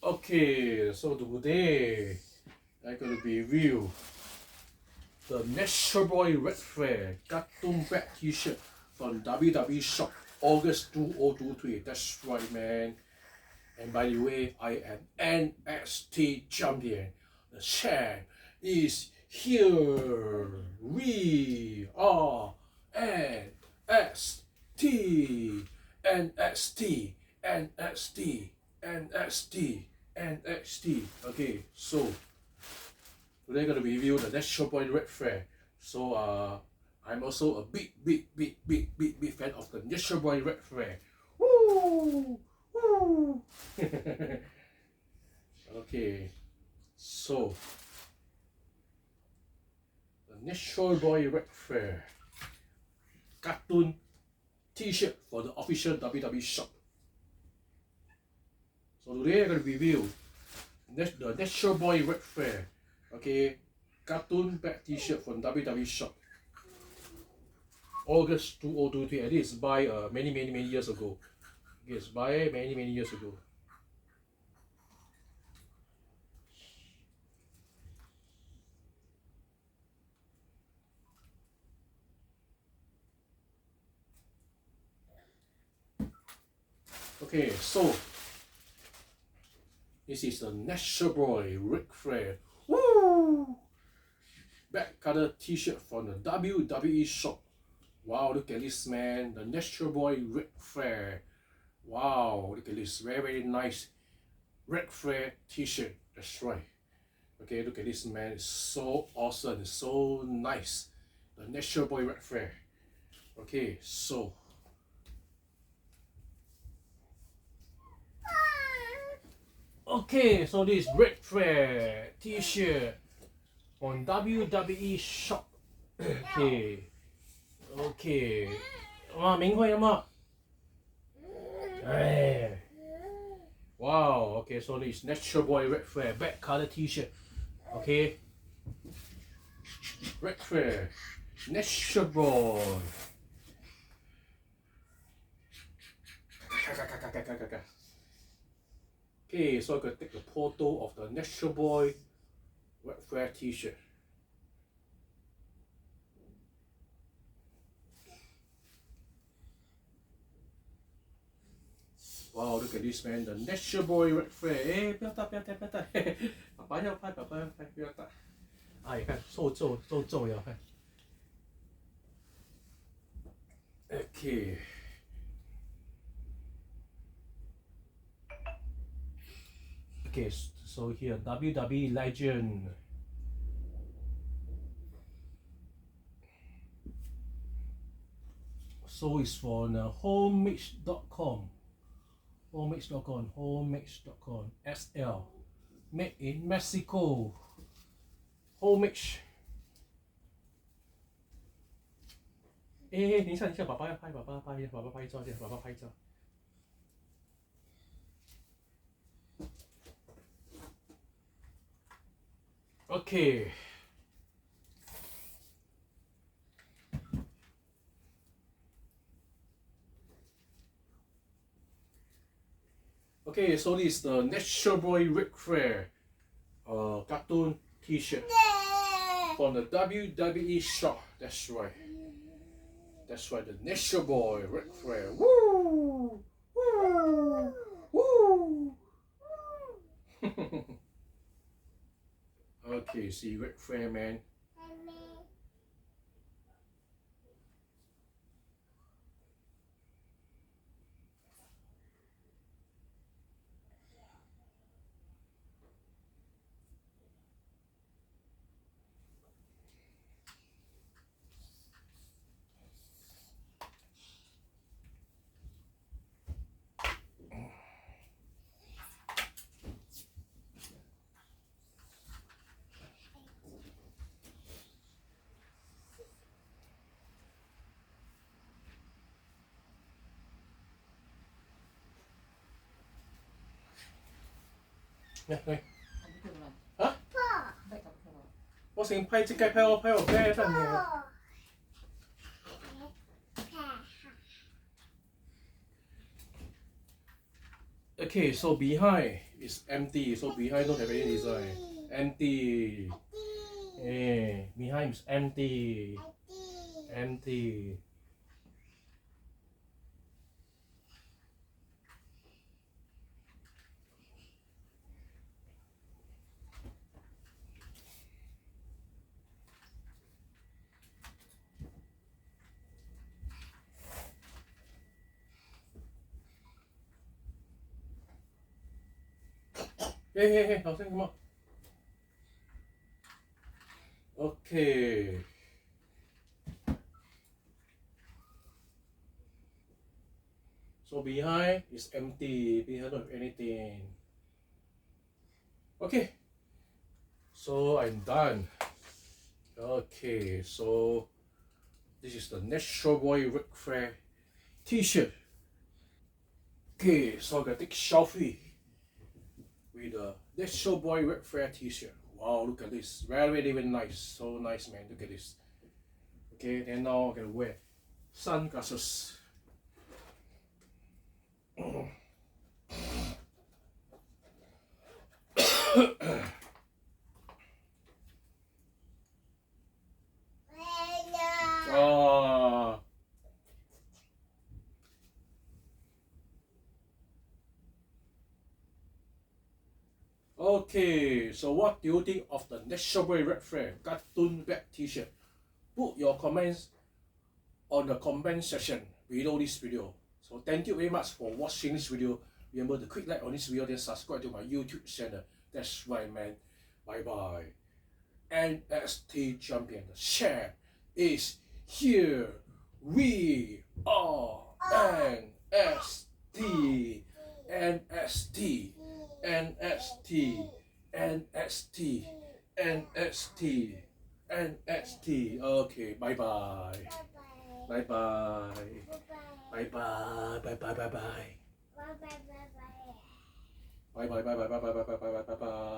Okay, so today I'm going to review the Nature Boy Ric Flair cartoon back t-shirt from WWE Shop, August 2023. That's right, man. And by the way, I am NXT champion. The champ is here. We are NXT, NXT, NXT, NXT, NXT. Okay, so today I'm gonna review the Nature Boy Ric Flair. So I'm also a big fan of the Nature Boy Ric Flair. Woo! Woo! Okay, so the Nature Boy Ric Flair cartoon t-shirt for the official WWE shop. So today I'm going to review the Nature Boy Ric Flair, okay, cartoon back t-shirt from WWE shop, August 2023. And this is by many years ago. Yes, by many years ago. Okay, so this is the Nature Boy Ric Flair. Woo! Back color t-shirt from the WWE shop. Wow, look at this, man. The Nature Boy Ric Flair. Wow, look at this. Very nice Ric Flair t-shirt. That's right. Okay, look at this, man. It's so awesome. It's so nice. The Nature Boy Ric Flair. Okay, so this Ric Flair t-shirt on WWE shop. Okay. 哇，明慧了吗？哎。Wow, okay, so this Nature Boy Ric Flair back color t-shirt. Okay. Ric Flair, Nature Boy. Okay, so I can take a photo of the Nature Boy Ric Flair t-shirt. Wow, look at this, man. The Nature Boy Ric Flair. 哎，不要打，不要打，不要打！爸爸要拍，爸爸要拍，不要打。啊，你看，皱要看。Okay. Okay, so here WWE Legend. So it's from homemix.com. Homemix.com SL, made in Mexico. Homemix. 等一下，爸爸要拍，爸爸拍照，爸爸拍照。Okay. Okay, so this is the Nature Boy Ric Flair cartoon t-shirt from the WWE shop. That's right. That's right, the Nature Boy Ric Flair. Woo! Woo! Woo! Okay, see Ric Flair, man. Nè, này. Hả? Bố xin pay chiếc cây pay ô cái phần này. Okay, so behind is empty, so behind don't have any design. Empty. Behind is empty. Empty. Hey, 老师什么 ？Okay. So behind is empty. Behind don't have anything. Okay. So I'm done. Okay. So this is the Natural Boy Ric Flair T-shirt. Okay. So I gotta take selfie with the Natural Boy Ric Flair T-shirt. Wow, look at this. Very, very nice. So nice, man. Look at this. Okay, then now I can wear sunglasses. Okay, so what do you think of the Natural Boy Ric Flair cartoon back T-shirt? Put your comments on the comment section below this video. So thank you very much for watching this video. Remember to click like on this video, then subscribe to my YouTube channel. That's right, man. Bye bye. NXT champion, the champ is here. We are NXT, NXT, NXT, NXT, NXT, NXT. Okay, bye bye. Bye bye. Bye bye. Bye bye. Bye bye. Bye bye. Bye bye. Bye bye. Bye bye. Bye bye. Bye bye. Bye bye.